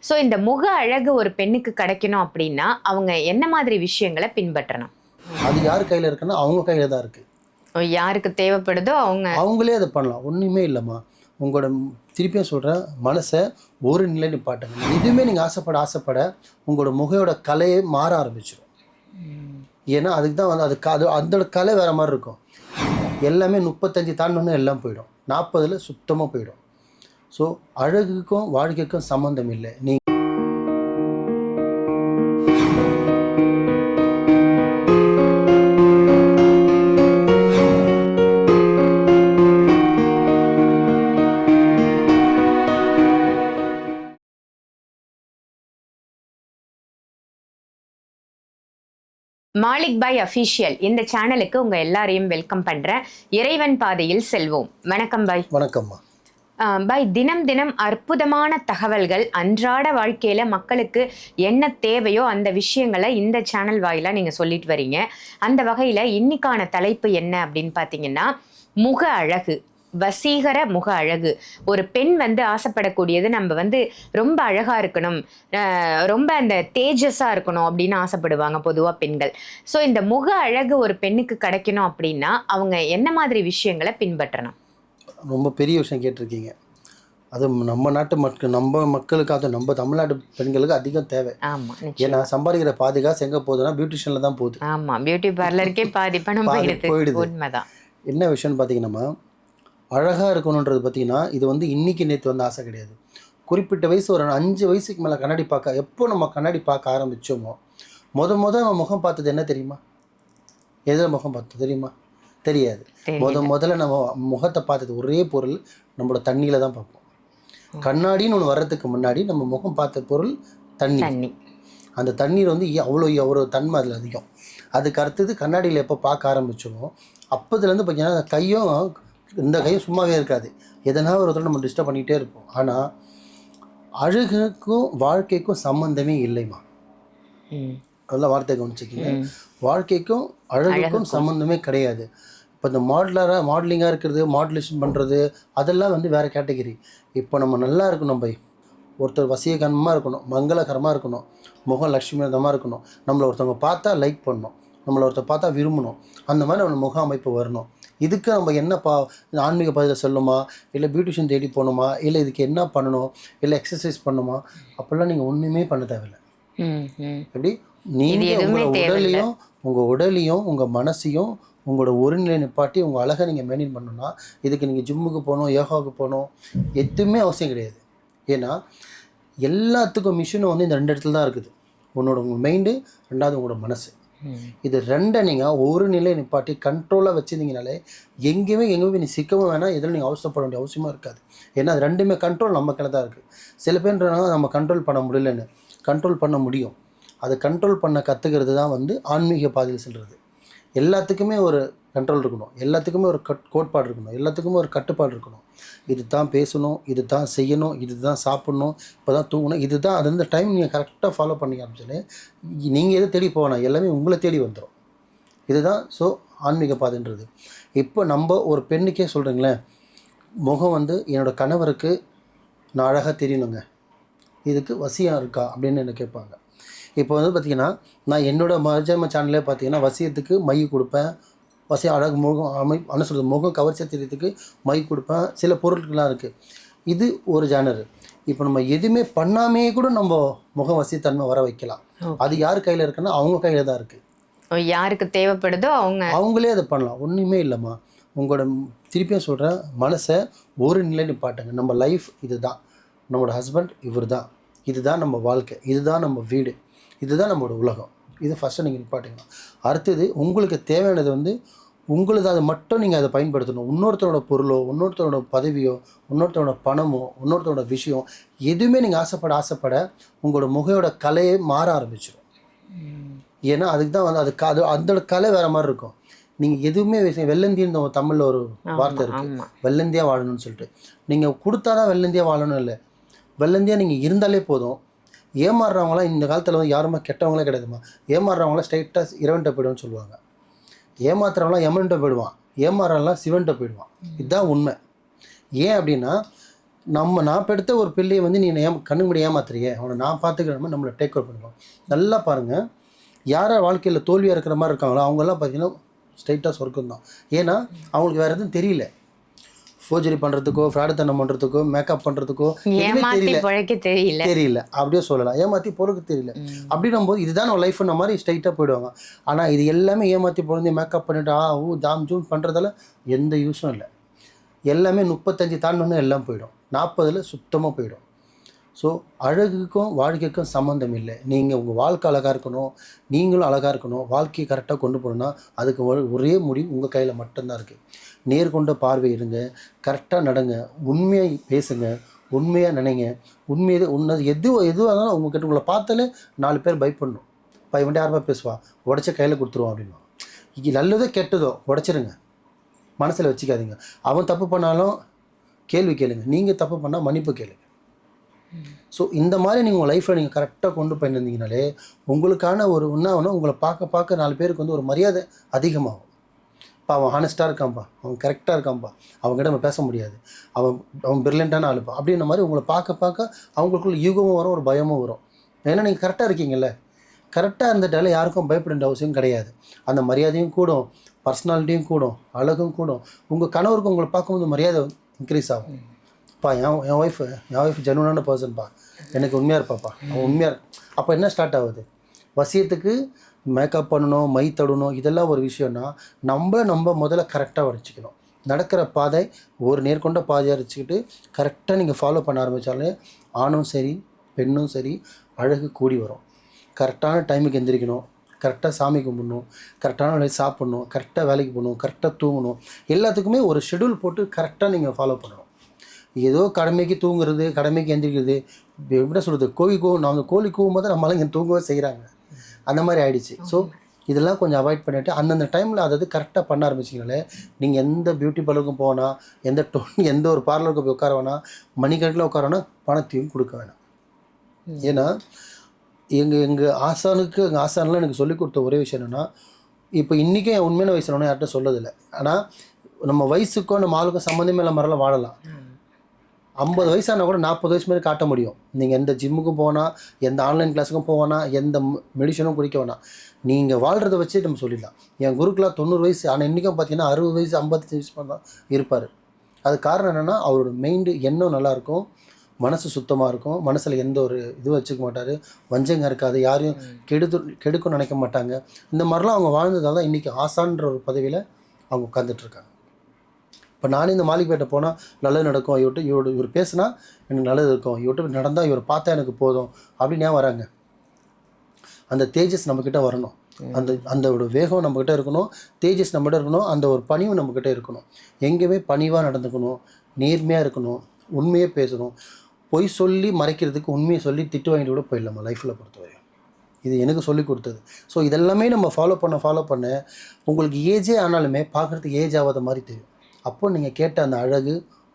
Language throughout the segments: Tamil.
ஸோ இந்த முக அழகு ஒரு பெண்ணுக்கு கிடைக்கணும் அப்படின்னா அவங்க என்ன மாதிரி விஷயங்களை பின்பற்றணும்? அது யார் கையில் இருக்குன்னா அவங்க கையில் தான் இருக்குது. யாருக்கு தேவைப்படுதோ அவங்களே அதை பண்ணலாம். ஒன்றுமே இல்லைம்மா. உங்களோட திருப்பியும் சொல்கிறேன், மனசை ஒரு நிலை நிப்பாட்டுங்க. எதுவுமே நீங்கள் ஆசைப்பட உங்களோட முகையோட கலையே மாற ஆரம்பிச்சிடும். ஏன்னா அதுக்கு தான் வந்து அது அதோட கலை வேறு மாதிரி இருக்கும். எல்லாமே 35 தாண்டோன்னு எல்லாம் போயிடும், 40 சுத்தமாக போயிடும். ஸோ அழகுக்கும் வாழ்க்கைக்கும் சம்மந்தம் இல்லை. மாலிக் பாய் அஃபிஷியல் இந்த சேனலுக்கு உங்க எல்லாரையும் வெல்கம் பண்றேன். இறைவன் பாதையில் செல்வோம். வணக்கம் பாய். வணக்கம்மா. பாய், தினம் தினம் அற்புதமான தகவல்கள் அன்றாட வாழ்க்கையில மக்களுக்கு என்ன தேவையோ அந்த விஷயங்களை இந்த சேனல் வாயிலா நீங்க சொல்லிட்டு வரீங்க. அந்த வகையில இன்னைக்கான தலைப்பு என்ன அப்படின்னு பாத்தீங்கன்னா, முக அழகு, வசீகர முக அழகு. ஒரு பெண் வந்து ஆசைப்படக்கூடியது, நம்ம வந்து ரொம்ப அழகா இருக்கணும், ரொம்ப அந்த தேஜஸா இருக்கணும் அப்படின்னு ஆசைப்படுவாங்க பொதுவா பெண்கள். ஸோ இந்த முக அழகு ஒரு பெண்ணுக்கு கிடைக்கணும் அப்படின்னா அவங்க என்ன மாதிரி விஷயங்களை பின்பற்றணும்? ரொம்ப பெரிய விஷயம் கேட்டிருக்கீங்க. அது நம்ம நாட்டு நம்ம மக்களுக்கு, அது நம்ம தமிழ்நாட்டு பெண்களுக்கு அதிகம் தேவை. ஏன்னா சம்பாதிக்கிற பாதுகாசு எங்கே போகுதுன்னா பியூட்டிஷியனில் தான் போகுது. ஆமாம், பியூட்டி பார்லருக்கே பாதி பணம் போயிடுது. உண்மைதான். என்ன விஷயம்னு பார்த்தீங்கன்னா, அழகாக இருக்கணுன்றது பார்த்தீங்கன்னா, இது வந்து இன்றைக்கி நேற்று வந்து ஆசை கிடையாது. குறிப்பிட்ட வயசு, ஒரு 5 வயசுக்கு மேலே கண்ணாடி பார்க்க, எப்போ நம்ம கண்ணாடி பார்க்க ஆரம்பித்தோமோ நம்ம முகம் பார்த்தது என்ன தெரியுமா? எதில் முகம் பார்த்தது தெரியுமா? தெரியாது. முதல்ல நம்ம முகத்தை பார்த்தது ஒரே பொருள் நம்மளோட தண்ணியில் தான் பார்ப்போம். கண்ணாடின்னு ஒன்று வர்றதுக்கு முன்னாடி நம்ம முகம் பார்த்த பொருள் தண்ணி. அந்த தண்ணீர் வந்து அவ்வளோ தன்மை அதில் அதிகம். அதுக்கு அடுத்தது கண்ணாடியில் எப்போ பார்க்க ஆரம்பிச்சோமோ அப்போதுலேருந்து பார்த்தீங்கன்னா அந்த கையும், இந்த கையும் சும்மாவே இருக்காது, எதனா ஒரு நம்ம டிஸ்டர்ப் பண்ணிகிட்டே இருப்போம். ஆனால் அழகுக்கும் வாழ்க்கைக்கும் சம்மந்தமே இல்லைம்மா. அதெல்லாம் வார்த்தை கவனிச்சிக்கிங்க. வாழ்க்கைக்கும் அழகுக்கும் சம்மந்தமே கிடையாது. இப்போ இந்த மாடலிங்காக இருக்கிறது, மாடுலேஷன் பண்ணுறது, அதெல்லாம் வந்து வேறு கேட்டகிரி. இப்போ நம்ம நல்லா இருக்கணும் பை, ஒருத்தர் வசீகரமாக இருக்கணும், மங்களகரமாக இருக்கணும், முகம் லட்சுமிதமாக இருக்கணும், நம்மளை ஒருத்தவங்க பார்த்தா லைக் பண்ணணும், நம்மளை ஒருத்தர் பார்த்தா விரும்பணும், அந்த மாதிரி நம்ம முக அமைப்பு வரணும். இதுக்கு நம்ம என்ன ஆன்மீக பதில் சொல்லணுமா, இல்லை பியூட்டிஷியன் தேடி போகணுமா, இல்லை இதுக்கு என்ன பண்ணணும், இல்லை எக்ஸசைஸ் பண்ணணுமா, அப்படிலாம் நீங்கள் ஒன்றுமே பண்ண தேவையில்லை. எப்படி நீங்கள் உங்கள் உடலையும் உங்கள் மனசையும் உங்களோட ஒருநிலை நிப்பாட்டி உங்கள் அழகை நீங்கள் மெயின்டைன் பண்ணணும்னா, இதுக்கு நீங்கள் ஜிம்முக்கு போகணும், யோகாவுக்கு போகணும், எதுவுமே அவசியம் கிடையாது. ஏன்னா எல்லாத்துக்கும் மிஷினும் வந்து இந்த 2 இடத்துல தான் இருக்குது. உங்கள் மைண்டு, ரெண்டாவது உங்களோட மனசு. இது 2 நீங்கள் ஒரு நிலை நிப்பாட்டி கண்ட்ரோலாக வச்சுருந்தீங்கனாலே எங்கேயுமே நீ சிக்கவும் வேணாம், எதில் நீங்கள் அவசரப்பட வேண்டிய அவசியமாக இருக்காது. ஏன்னா அது 2மே கண்ட்ரோல் நம்ம கையில் தான் இருக்குது. சில பேர்ன்றனால நம்ம கண்ட்ரோல் பண்ண முடியலன்னு, கண்ட்ரோல் பண்ண முடியும். அதை கண்ட்ரோல் பண்ண கற்றுக்கிறது தான் வந்து ஆன்மீக பாதையில் செல்வது. எல்லாத்துக்குமே ஒரு கண்ட்ரோல் இருக்கணும், எல்லாத்துக்குமே ஒரு கோட்பாடு இருக்கணும், எல்லாத்துக்குமே ஒரு கட்டுப்பாடு இருக்கணும். இது தான் பேசணும், இது தான் செய்யணும், இது தான் சாப்பிட்ணும், இப்போ தான் தூங்கணும், இது தான். அது அந்த டைம் நீங்கள் கரெக்டாக ஃபாலோ பண்ணி ஆரம்பிச்சாலே நீங்கள் எதை தேடி போகணும், எல்லாமே உங்களை தேடி வந்துடும். இதுதான் ஸோ ஆன்மீக பாதைன்றது. இப்போ நம்ம ஒரு பெண்ணுக்கே சொல்கிறீங்களேன், முகம் வந்து என்னோடய கணவருக்கு நான் அழகாக தெரியணுங்க, இதுக்கு வசியம் இருக்கா அப்படின்னு என்ன கேட்பாங்க. இப்போ வந்து பார்த்திங்கன்னா, நான் என்னோடய மஜாம சேனல்லே பார்த்தீங்கன்னா வசியத்துக்கு மை கொடுப்பேன், வசியம் அழகு முகம் என்ன சொல்கிறது, முகம் கவர்ச்சியாக தெரியறதுக்கு மை கொடுப்பேன், சில பொருட்கள்லாம் இருக்குது. இது ஒரு ஜானர். இப்போ நம்ம எதுவுமே பண்ணாமே கூட நம்ம முகம் வசியத்தன்மை வர வைக்கலாம். அது யார் கையில் இருக்குன்னா அவங்க கையில் தான் இருக்குது. யாருக்கு தேவைப்படுதோ அவங்களே அதை பண்ணலாம். ஒன்றுமே இல்லைம்மா. உங்களோட திருப்பியும் சொல்கிறேன், மனசை ஒரு நிலை நிப்பாட்டுங்க. நம்ம லைஃப் இது தான், நம்மளோட ஹஸ்பண்ட் இவர் தான், இதுதான் நம்ம வாழ்க்கை, இதுதான் நம்ம வீடு, இதுதான் நம்மளோட உலகம். இது ஃபஸ்ட்டு நீங்கள் நிப்பாட்டிக்கணும். அடுத்தது உங்களுக்கு தேவையானது வந்து உங்களுக்கு அதை மட்டும் நீங்கள் அதை பயன்படுத்தணும். இன்னொருத்தரோட பொருளோ, இன்னொருத்தரோட பதவியோ, இன்னொருத்தரோட பணமோ, இன்னொருத்தரோட விஷயம் எதுவுமே நீங்கள் ஆசைப்பட உங்களோட முகையோட கலையே மாற ஆரம்பிச்சிடும். ஏன்னா அதுக்கு தான் வந்து அது அதோட கலை வேறு மாதிரி இருக்கும். நீங்கள் எதுவுமே வெள்ளந்தின்னு தமிழில் ஒரு வார்த்தை இருக்குது, வெள்ளந்தியாக வாழணும்னு சொல்லிட்டு. நீங்கள் கொடுத்தா தான் வெள்ளந்தியாக வாழணும் இல்லை, வெள்ளந்தியாக நீங்கள் இருந்தாலே போதும். ஏமாறுறவங்களாம் இந்த காலத்தில் வந்து யாருமே கெட்டவங்களே கிடையாதுமா. ஏமாறுறவங்களாம் ஸ்ட்ரைட்டாக இறைவன்கிட்ட போய்டுவோன்னு சொல்லுவாங்க. ஏமாத்துறவங்களாம் எமன்கிட்ட போயிடுவான், ஏமாறுறவங்களாம் சிவன்கிட்ட போயிடுவான். இதுதான் உண்மை. ஏன் அப்படின்னா நான் பெற்ற ஒரு பிள்ளையை வந்து நீ கண்ணு முடி ஏமாத்துறியே, அவனை நான் பார்த்துக்கிறேன், நம்மளை டேக் ஓவர் பண்ணுவோம். நல்லா பாருங்கள், யார் வாழ்க்கையில் தோல்வியாக இருக்கிற மாதிரி இருக்காங்களோ அவங்கெல்லாம் பார்த்தீங்கன்னா ஸ்ட்ரைட்டாக சொர்க்கம் தான். ஏன்னா அவங்களுக்கு வேறு எதுவும் தெரியல. ஃபோர்ஜரி பண்ணுறதுக்கோ, ஃப்ராடுத்தனம் பண்ணுறதுக்கோ, மேக்கப் பண்ணுறதுக்கோ தெரியல. அப்படியே சொல்லலாம், ஏமாற்றி பொறுக்க தெரியல. அப்படின்னும் போது இதுதான் நம்ம லைஃப்ன மாதிரி ஸ்ட்ரைட்டாக போயிடுவாங்க. ஆனால் இது எல்லாமே ஏமாற்றி பொழுது மேக்கப் பண்ணிவிட்டு ஜாம் ஜூம் பண்ணுறதால எந்த யூஸும் இல்லை. எல்லாமே 35 தாண்டோன்னு எல்லாம் போயிடும், 40 சுத்தமாக போயிடும். ஸோ அழகுக்கும் வாழ்க்கைக்கும் சம்மந்தம் இல்லை. நீங்கள் உங்கள் வாழ்க்கை அழகாக இருக்கணும், நீங்களும் அழகாக இருக்கணும், வாழ்க்கையை கரெக்டாக கொண்டு போகணுன்னா அதுக்கு ஒரே முடிவு உங்கள் கையில் மட்டும்தான் இருக்குது. நேர்கொண்ட பார்வை இருங்க, கரெக்டாக நடங்க, உண்மையாக பேசுங்க, உண்மையாக நினைங்க. உண்மையை எதுவாக இருந்தாலும் உங்கள்கிட்ட உங்களை பார்த்தாலே 4 பேர் பயப்படணும். இவன்ட்டு யாருப்பா பேசுவா, உடச்ச கையில் கொடுத்துருவோம் அப்படின்னா. இது நல்லதோ கெட்டதோ உடச்சிருங்க, மனசில் வச்சுக்காதீங்க. அவன் தப்பு பண்ணாலும் கேள்வி கேளுங்க, நீங்கள் தப்பு பண்ணால் மன்னிப்பு கேளுங்க. ஸோ இந்த மாதிரி நீங்கள் உங்கள் லைஃப்பில் நீங்கள் கரெக்டாக கொண்டு போயிருந்தீங்கனாலே உங்களுக்கான ஒரு உண்ணாவனா உங்களை பார்க்க 4 பேருக்கு வந்து ஒரு மரியாதை அதிகமாகும். இப்போ அவன் ஹானஸ்ட்டாக இருக்கான்ப்பா, அவன் கரெக்டாக இருக்கான்ப்பா, அவங்ககிட்ட நம்ம பேச முடியாது, அவன் பிரில்லியண்ட்டான ஆளுப்பா அப்படின்ற மாதிரி உங்களை பார்க்க அவங்களுக்குள்ள யூகமும் வரும், ஒரு பயமும் வரும். ஏன்னா நீங்கள் கரெக்டாக இருக்கீங்கல்ல, கரெக்டாக இருந்துட்டாலே யாருக்கும் பயப்பட வேண்டிய அவசியம் கிடையாது. அந்த மரியாதையும் கூடும், பர்சனாலிட்டியும் கூடும், அழகும் கூடும். உங்கள் கணவருக்கு உங்களை பார்க்கும்போது மரியாதை இன்க்ரீஸ் ஆகும். என் ஒய்ஃப் ஜெனுவனான பர்சன்ப்பா, எனக்கு உண்மையாக இருப்பாப்பா, அவன் உண்மையாக இருக்கு. அப்போ என்ன ஸ்டார்ட் ஆகுது, வசியத்துக்கு மேக்கப் பண்ணணும், மை தடணும், இதெல்லாம் ஒரு விஷயம்னா நம்ம முதல்ல கரெக்டாக வச்சுக்கணும். நடக்கிற பாதை ஒரு நேர்கொண்ட பாதையாக வச்சுக்கிட்டு கரெக்டாக நீங்கள் ஃபாலோ பண்ண ஆரம்பித்தாலே ஆணும் சரி பெண்ணும் சரி அழகு கூடி வரும். கரெக்டான டைமுக்கு எந்திரிக்கணும், கரெக்டாக சாமி கும்பிடணும், கரெக்டான வேலைக்கு சாப்பிட்ணும், கரெக்டாக வேலைக்கு போகணும், கரெக்டாக தூங்கணும். எல்லாத்துக்குமே ஒரு ஷெடியூல் போட்டு கரெக்டாக நீங்கள் ஃபாலோ பண்ணணும். ஏதோ கடமைக்கு தூங்குறது, கடமைக்கு எந்திரிக்கிறது, எப்படி சொல்கிறது, நாங்கள் கோழி கூவும் போது நம்மளால இங்கே தூங்கவே செய்கிறாங்க, அந்த மாதிரி ஆகிடுச்சு. ஸோ இதெல்லாம் கொஞ்சம் அவாய்ட் பண்ணிவிட்டு அந்தந்த டைமில் அதாவது கரெக்டாக பண்ண ஆரம்பிச்சிங்கனாலே நீங்கள் எந்த பியூட்டி பார்லருக்கும் போனால், எந்த ஒரு பார்லருக்கு போய் உட்கார வேணாம், மணிக்கணக்கில் உட்கார வேணாம், பணத்தையும் கொடுக்க வேணாம். ஏன்னா எங்கள் ஆசான்லாம் எனக்கு சொல்லிக் கொடுத்த ஒரே விஷயம் என்னென்னா, இப்போ இன்றைக்கும் என் உண்மையான வயசு ஒன்றும் யார்கிட்ட சொல்லதில்லை. ஆனால் நம்ம வயசுக்கும் நம்ம ஆளுக்கும் சம்மந்தமே இல்லாமல் மாதிரிலாம் வாழலாம். 50 வயசானா கூட 40 வயசு மாதிரி காட்ட முடியும். நீங்கள் எந்த ஜிம்முக்கும் போனால், எந்த ஆன்லைன் கிளாஸுக்கும் போவேனா, எந்த மெடிசனும் குடிக்க வேணாம். நீங்கள் வாழ்கிறத வச்சு நம்ம சொல்லிடலாம். என் குருக்கெலாம் 90 வயசு, ஆனால் இன்றைக்கும் பார்த்தீங்கன்னா 60 வயசு 55 வயசு தான் இருப்பார். அது காரணம் என்னென்னா அவரோட மைண்டு எண்ணம் நல்லாயிருக்கும், மனசு சுத்தமாக இருக்கும், மனசில் எந்த ஒரு இதுவும் வச்சுக்க மாட்டார், வஞ்சங்க இருக்காது, யாரையும் கெடுக்கும் நினைக்க மாட்டாங்க. இந்த மாதிரிலாம் அவங்க வாழ்ந்ததால் தான் இன்றைக்கி ஆசான்ற ஒரு பதவியில் அவங்க உட்காந்துட்ருக்காங்க. இப்போ நானே இந்த மாளிகைப்பேட்டை போனால் நல்லது நடக்கும், இவர் பேசுனா எனக்கு நல்லது இருக்கும், இவர்கிட்ட நடந்தால் இவர் பார்த்தா எனக்கு போதும் அப்படின்னு ஏன் வராங்க? அந்த தேஜஸ் நம்மக்கிட்ட வரணும், அந்த ஒரு வேகம் நம்மக்கிட்ட இருக்கணும், தேஜஸ் நம்மகிட்ட இருக்கணும், அந்த ஒரு பணிவு நம்மக்கிட்ட இருக்கணும். எங்கேயுமே பணிவாக நடந்துக்கணும், நேர்மையாக இருக்கணும், உண்மையே பேசணும். பொய் சொல்லி மறைக்கிறதுக்கு உண்மையை சொல்லி திட்டு வாங்கிட்டு கூட போயிடலாமா லைஃப்பில் பொறுத்தவரை. இது எனக்கு சொல்லி கொடுத்தது. ஸோ இதெல்லாமே நம்ம ஃபாலோ பண்ண உங்களுக்கு ஏஜே ஆனாலுமே பார்க்குறதுக்கு ஏஜ் ஆகாத மாதிரி தெரியும். அப்போ நீங்கள் கேட்ட அந்த அழகு,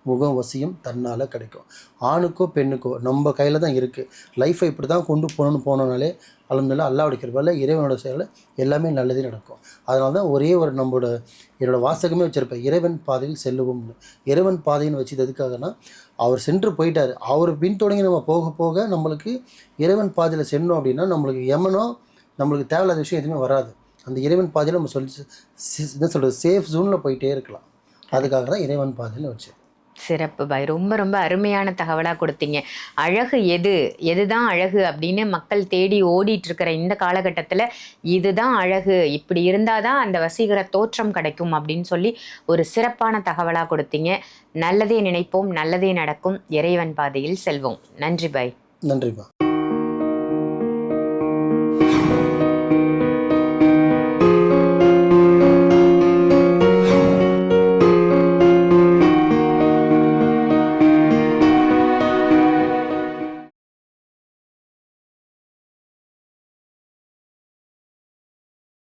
முகம், வசியம் தன்னால் கிடைக்கும். ஆணுக்கோ பெண்ணுக்கோ நம்ம கையில் தான் இருக்குது. லைஃப்பை இப்படி தான் கொண்டு போனோம்னாலே அல்ஹம்துலில்லாஹ் அல்லாஹ்வுடைய கிருபையால இறைவனோட செயலில் எல்லாமே நல்லதே நடக்கும். அதனால தான் ஒரே ஒரு என்னோடய வாசகமே வச்சுருப்பேன், இறைவன் பாதையில் செல்லுவோம்னு. இறைவன் பாதைன்னு வச்சது எதுக்காகனா, அவர் சென்று போயிட்டார், அவர் பின்தொடங்கி நம்ம போக போக நம்மளுக்கு இறைவன் பாதையில் சென்னோம் அப்படின்னா நம்மளுக்கு எமனோ நம்மளுக்கு தேவையில்லாத விஷயம் எதுவுமே வராது. அந்த இறைவன் பாதையில் நம்ம என்ன சொல்கிறது, சேஃப் ஜோனில் போயிட்டே இருக்கலாம். அதுக்காக தான் இறைவன் பாதையில் வச்சு. சிறப்பு பாய், ரொம்ப ரொம்ப அருமையான தகவலாக கொடுத்தீங்க. அழகு எதுதான் அழகு அப்படின்னு மக்கள் தேடி ஓடிட்டு இருக்கிற இந்த காலகட்டத்தில் இதுதான் அழகு, இப்படி இருந்தால் தான் அந்த வசீகர தோற்றம் கிடைக்கும் அப்படின்னு சொல்லி ஒரு சிறப்பான தகவலாக கொடுத்தீங்க. நல்லதே நினைப்போம், நல்லதே நடக்கும், இறைவன் பாதையில் செல்வோம். நன்றி பாய். நன்றிப்பா.